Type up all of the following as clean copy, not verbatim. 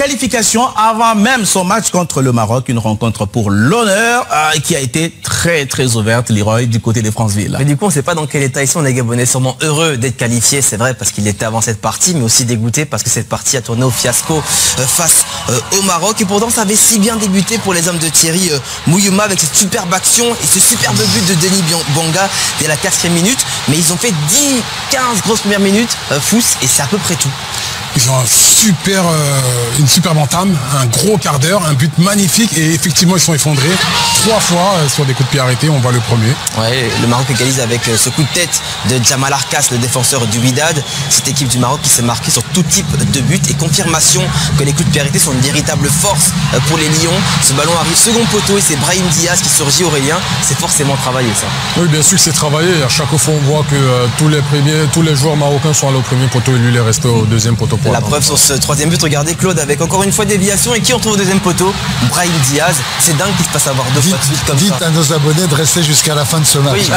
qualification avant même son match contre le Maroc, une rencontre pour l'honneur qui a été très ouverte, Leroy, du côté des Franceville. Mais du coup, on ne sait pas dans quel état ils sont. Les Gabonais sûrement heureux d'être qualifiés, c'est vrai, parce qu'il était avant cette partie, mais aussi dégoûté parce que cette partie a tourné au fiasco face au Maroc. Et pourtant, ça avait si bien débuté pour les hommes de Thierry Mouyouma avec cette superbe action et ce superbe but de Denis Bouanga dès la 4e minute. Mais ils ont fait 10-15 grosses premières minutes, Fous, et c'est à peu près tout. Ils ont une superbe entame, un gros quart d'heure, un but magnifique et effectivement ils sont effondrés 3 fois sur des coups de pied arrêtés, on voit le premier. Ouais, le Maroc égalise avec ce coup de tête de Jamal Arkas, le défenseur du Wydad. Cette équipe du Maroc qui s'est marquée sur tout type de but et confirmation que les coups de pied arrêtés sont une véritable force pour les Lions. Ce ballon arrive second poteau et c'est Brahim Diaz qui surgit, Aurélien. C'est forcément travaillé ça. Oui, bien sûr que c'est travaillé. À chaque fois on voit que tous les joueurs marocains sont allés au premier poteau et lui il est resté au deuxième poteau. La preuve sur ce 3e but, regardez Claude avec encore une fois déviation et qui on trouve au deuxième poteau? Brahim Diaz. C'est dingue qu'il se passe à avoir 2 fois de suite comme ça. Dites à nos abonnés de rester jusqu'à la fin de ce match. Oui.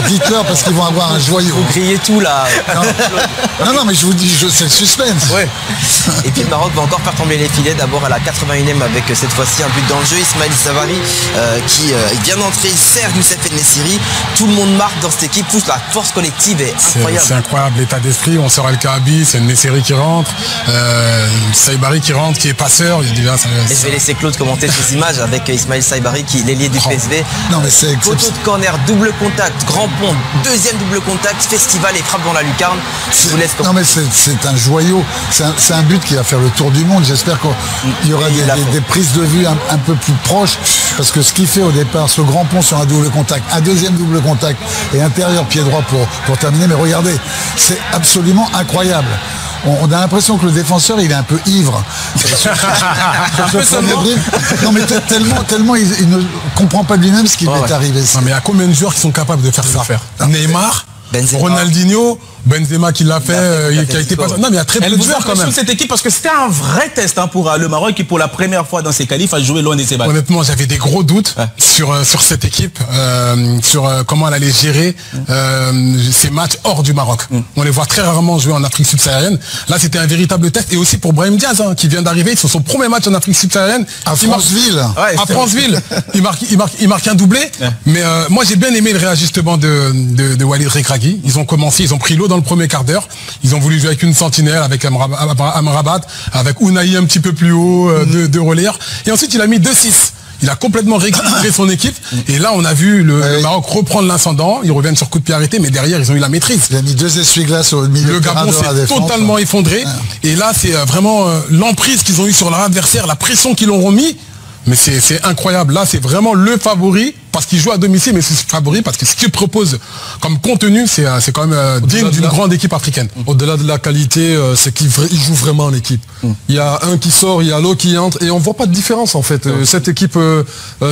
Dites-leur parce qu'ils vont avoir un joyau. Vous criez tout là. Non, mais je vous dis, c'est le suspense. Ouais. Et puis le Maroc va encore faire tomber les filets. D'abord à la 81e avec cette fois-ci un but dans le jeu. Ismail Savary qui vient d'entrer, il sert Youssef En-Nesyri. Tout le monde marque dans cette équipe. Toute la force collective est incroyable. C'est incroyable l'état d'esprit. On sort El Kaabi, c'est En-Nesyri qui rentre. Saibari qui rentre, qui est passeur. Il dit, là, et je vais laisser Claude commenter ces images avec Ismail Saibari qui est l'ailier du PSV. Non mais c'est poteau de corner, double contact, grand pont, 2e double contact, festival et frappe dans la lucarne. Je vous laisse non mais c'est un joyau. C'est un but qui va faire le tour du monde. J'espère qu'il y aura des prises de vue un peu plus proches parce que ce qu'il fait au départ, ce grand pont sur un double contact, un 2e double contact et intérieur pied droit pour terminer. Mais regardez, c'est absolument incroyable. On a l'impression que le défenseur il est un peu ivre. Non mais tellement il ne comprend pas de lui-même ce qui lui est arrivé. Non mais il y a combien de joueurs qui sont capables de faire ça? Neymar, Benzema. Ronaldinho, Benzema qui l'a fait, qui a été pas... Non mais il y a très peu de joueurs quand même. Cette équipe parce que c'était un vrai test pour le Maroc qui pour la première fois dans ses qualifs a joué loin de ses balles. Honnêtement j'avais des gros doutes sur cette équipe, sur comment elle allait gérer ces matchs hors du Maroc. On les voit très rarement jouer en Afrique subsaharienne. Là c'était un véritable test et aussi pour Brahim Diaz qui vient d'arriver, c'est son premier match en Afrique subsaharienne. À Franceville. À Franceville. Il marque un doublé. Mais moi j'ai bien aimé le réajustement de Walid Regragui. Ils ont commencé, ils ont pris l'eau dans le premier quart d'heure. Ils ont voulu jouer avec une sentinelle, avec Amrabat, avec Ounahi un petit peu plus haut de relayeur. Et ensuite, il a mis 2-6. Il a complètement rééquilibré son équipe. Et là, on a vu le Maroc reprendre l'incendant. Ils reviennent sur coup de pied arrêté, mais derrière, ils ont eu la maîtrise. Il a mis 2 essuie-glaces au milieu. Le Gabon s'est totalement effondré. Et là, c'est vraiment l'emprise qu'ils ont eu sur leur adversaire, la pression qu'ils leur ont mis. Mais c'est incroyable. Là, c'est vraiment le favori parce qu'il joue à domicile, mais c'est favori parce que ce qu'il propose comme contenu, c'est quand même digne d'une grande équipe africaine. Au-delà de la qualité, c'est qu'il joue vraiment en équipe. Il y a un qui sort, il y a l'autre qui entre, et on voit pas de différence en fait. Cette équipe,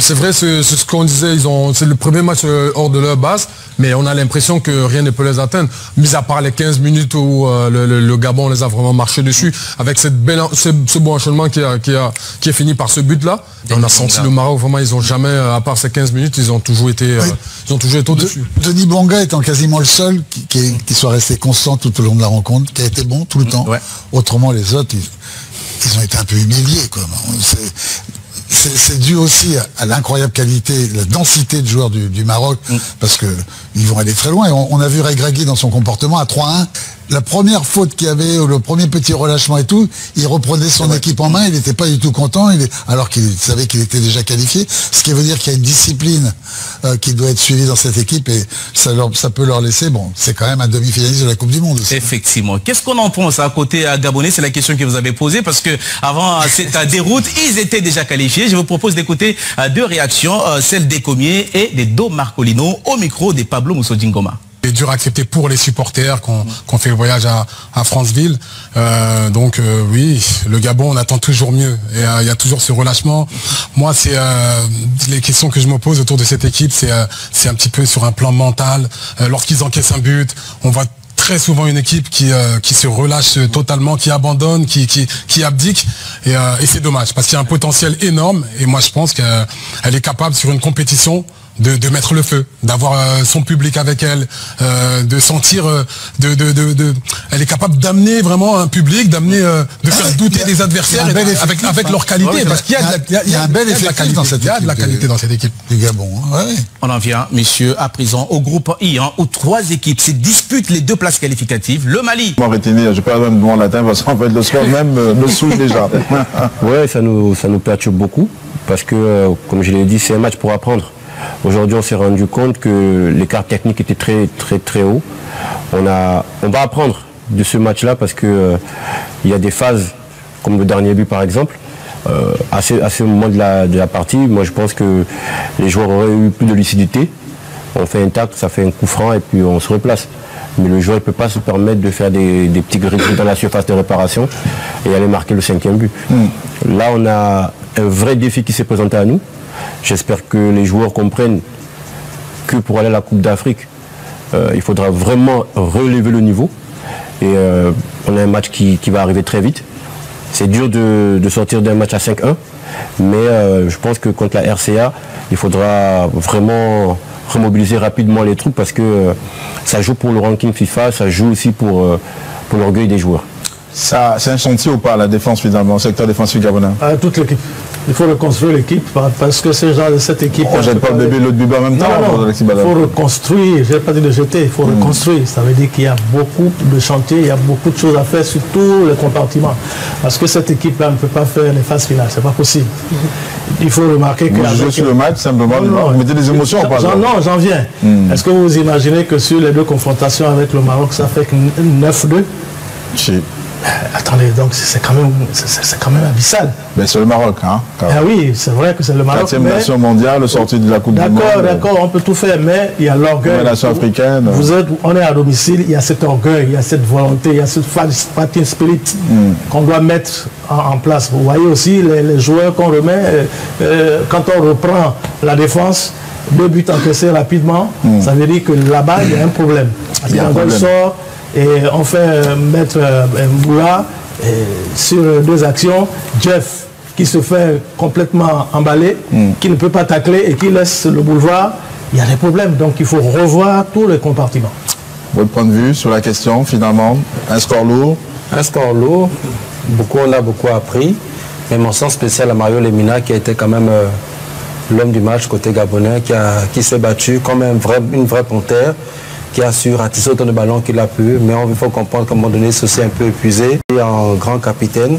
c'est vrai, c'est ce qu'on disait, c'est le premier match hors de leur base, mais on a l'impression que rien ne peut les atteindre, mis à part les 15 minutes où le Gabon les a vraiment marché dessus, avec ce bon enchaînement qui est fini par ce but-là. On a senti le Maroc, vraiment, ils ont jamais, à part ces 15 minutes, ils ont toujours été au-dessus. Denis Bouanga étant quasiment le seul qui soit resté constant tout au long de la rencontre, qui a été bon tout le temps. Autrement, les autres, ils ont été un peu humiliés, quoi. C'est dû aussi à l'incroyable qualité, la densité de joueurs du Maroc, parce qu'ils vont aller très loin. Et on a vu Regragui dans son comportement à 3-1. La première faute qu'il y avait, le premier petit relâchement et tout, il reprenait son équipe en main, il n'était pas du tout content, alors qu'il savait qu'il était déjà qualifié. Ce qui veut dire qu'il y a une discipline qui doit être suivie dans cette équipe et ça peut leur laisser, bon, c'est quand même un demi-finaliste de la Coupe du Monde aussi. Effectivement. Qu'est-ce qu'on en pense à côté gabonais? C'est la question que vous avez posée parce que avant cette déroute, ils étaient déjà qualifiés. Je vous propose d'écouter 2 réactions, celle des Comiers et des Do Marcolino au micro des Pablo Mousso-Dingoma. C'est dur à accepter pour les supporters qu'on fait le voyage à Franceville. Oui, le Gabon, on attend toujours mieux. Et il y a toujours ce relâchement. Moi, c'est les questions que je me pose autour de cette équipe, c'est un petit peu sur un plan mental. Lorsqu'ils encaissent un but, on voit très souvent une équipe qui se relâche totalement, qui abandonne, qui abdique. Et c'est dommage, parce qu'il y a un potentiel énorme. Et moi, je pense qu'elle est capable, sur une compétition, de mettre le feu, d'avoir son public avec elle, de sentir, elle est capable d'amener vraiment un public, de faire douter des adversaires avec leur qualité, parce qu'il y a un bel effectif dans cette équipe. Il y a de la qualité dans cette équipe du Gabon. Ouais. On en vient, messieurs, à présent au groupe I, où 3 équipes se disputent les 2 places qualificatives. Le Mali. Je n'ai pas même demandé latin parce qu'en fait le score même me saoule déjà. Ouais, ça nous perturbe beaucoup parce que, comme je l'ai dit, c'est un match pour apprendre. Aujourd'hui, on s'est rendu compte que l'écart technique était très haut. On va apprendre de ce match-là parce que il y a des phases, comme le dernier but par exemple, à ce moment de la partie, moi je pense que les joueurs auraient eu plus de lucidité. On fait un tacle, ça fait un coup franc et puis on se replace. Mais le joueur ne peut pas se permettre de faire des petits gris dans la surface de réparation et aller marquer le 5e but. Là, on a un vrai défi qui s'est présenté à nous. J'espère que les joueurs comprennent que pour aller à la Coupe d'Afrique, il faudra vraiment relever le niveau. Et on a un match qui va arriver très vite. C'est dur de sortir d'un match à 5-1, mais je pense que contre la RCA, il faudra vraiment remobiliser rapidement les troupes parce que ça joue pour le ranking FIFA, ça joue aussi pour l'orgueil des joueurs. Ça, c'est un chantier ou pas, la défense finalement, le secteur défensif gabonais? Toute l'équipe. Il faut reconstruire l'équipe parce que ces gens de cette équipe... On ne jette pas le bébé l'autre bébé en même temps. Il faut reconstruire, je n'ai pas dit de jeter, il faut reconstruire. Ça veut dire qu'il y a beaucoup de chantiers, il y a beaucoup de choses à faire sur tous les compartiments. Parce que cette équipe-là ne peut pas faire les phases finales, c'est pas possible. Il faut remarquer que... Vous jouez sur le match, simplement, vous mettez des émotions ou pas? Non, j'en viens. Est-ce que vous imaginez que sur les 2 confrontations avec le Maroc, ça fait 9-2? Attendez, donc c'est quand même abyssal. Mais c'est le Maroc, hein? Ah oui, c'est vrai que c'est le Maroc. 4e nation mondiale, sortie de la Coupe du Monde. D'accord, on peut tout faire, mais il y a l'orgueil. La nation africaine. On est à domicile, il y a cet orgueil, il y a cette volonté, il y a cette fighting spirit qu'on doit mettre en place. Vous voyez aussi les joueurs qu'on remet, quand on reprend la défense, 2 buts encaissés rapidement, ça veut dire que là-bas, il y a un problème. Il y a un problème. Sort, et on fait mettre Mboula sur 2 actions. Jeff qui se fait complètement emballer, qui ne peut pas tacler et qui laisse le boulevard. Il y a des problèmes, donc il faut revoir tous les compartiments. Votre point de vue sur la question, finalement, un score lourd? Un score lourd, on a beaucoup appris. Mais mention spéciale à Mario Lemina qui a été quand même l'homme du match côté gabonais, qui s'est battu comme une vraie panthère, qui a su ratisser autant de ballons qu'il a pu, mais il faut comprendre qu'à un moment donné, c'est aussi un peu épuisé. Et en grand capitaine,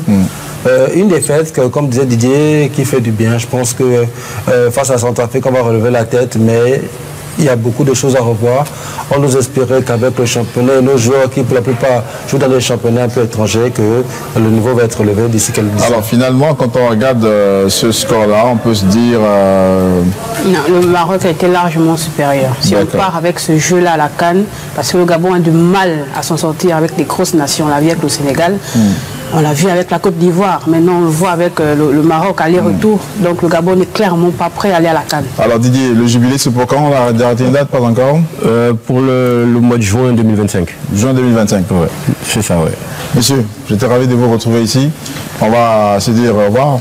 une défaite, comme disait Didier, qui fait du bien. Je pense que face à Centrafrique, on va relever la tête, mais il y a beaucoup de choses à revoir. On nous espérait qu'avec le championnat, nos joueurs qui pour la plupart jouent dans des championnats un peu étrangers, que le niveau va être relevé d'ici quelques années. Alors finalement, quand on regarde ce score-là, on peut se dire... Non, le Maroc a été largement supérieur. Si on part avec ce jeu-là à la CAN, parce que le Gabon a du mal à s'en sortir avec les grosses nations, on l'a vu avec le Sénégal. On l'a vu avec la Côte d'Ivoire. Maintenant, on le voit avec le Maroc, aller-retour. Donc, le Gabon n'est clairement pas prêt à aller à la CAN. Alors, Didier, le jubilé, c'est pour quand? On a arrêté une date, pas encore? Pour le mois de juin 2025. Juin 2025? Ouais, c'est ça, ouais. Monsieur, j'étais ravi de vous retrouver ici. On va se dire au revoir.